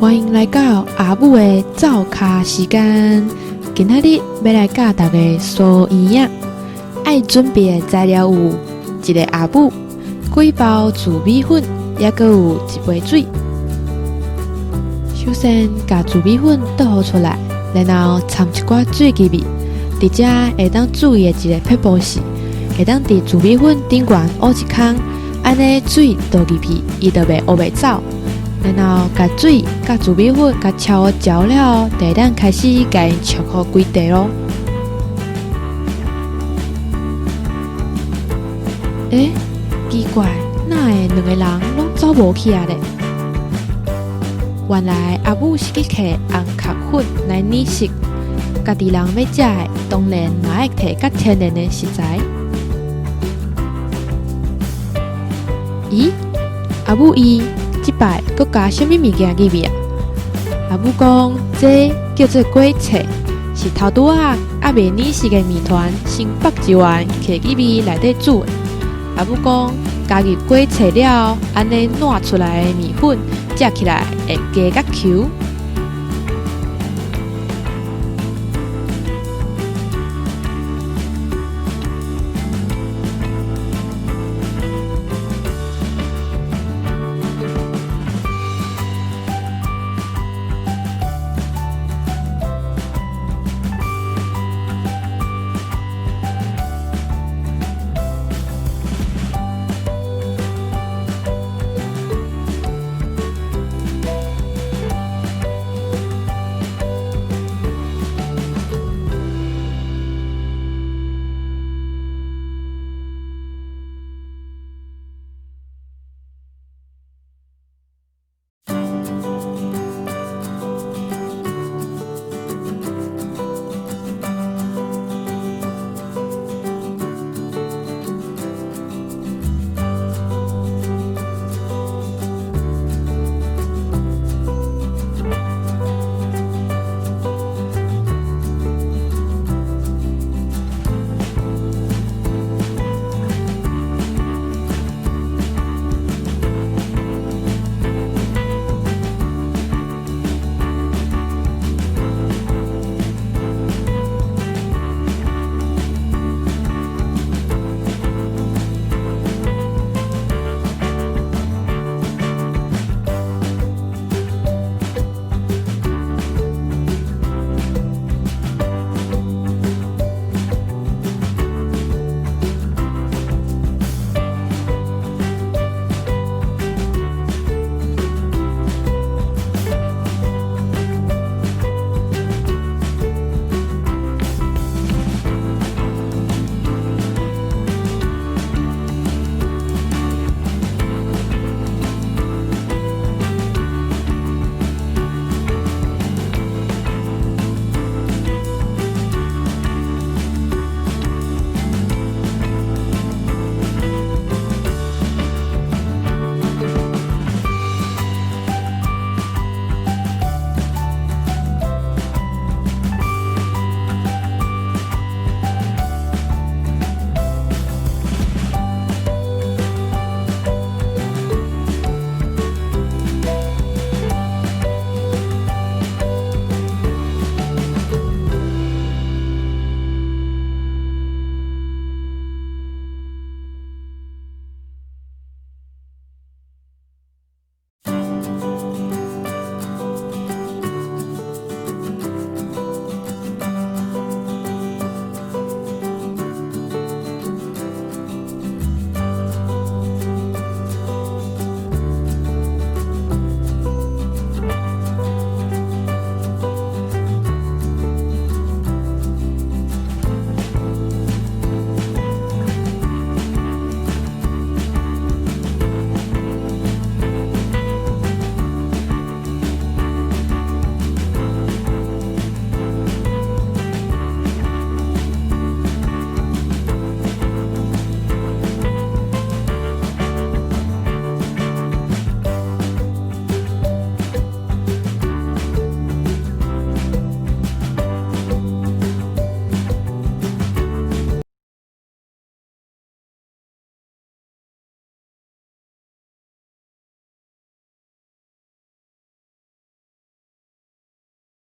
欢迎来到阿母的灶咖时间。今仔日要来教大家酥圆仔，爱准备的材料有一个阿母、几包糯米粉，也佮有一杯水。首先，把糯米粉倒好出来，然后掺一寡水入去。伫遮会当注意的一个撇步是，会当伫糯米粉顶悬挖一空，安尼水倒入去，伊就袂挖袂走。然后，把水甲糯米粉甲炒好焦了，就会当开始甲因炒好几地咯。奇怪，哪会两个人拢走无去啊咧？原来阿母是去摕红壳粉来染色，家己人要食的，当然嘛爱摕较天然的食材。咦，阿母伊即摆佮加什么物件入去啊？阿母讲，这叫做果菜，是头拄仔未染色的面团先剥一丸，摕入去内底煮的。阿母讲，加入果菜了，安尼烂出来的面粉，食起来会加较 Q。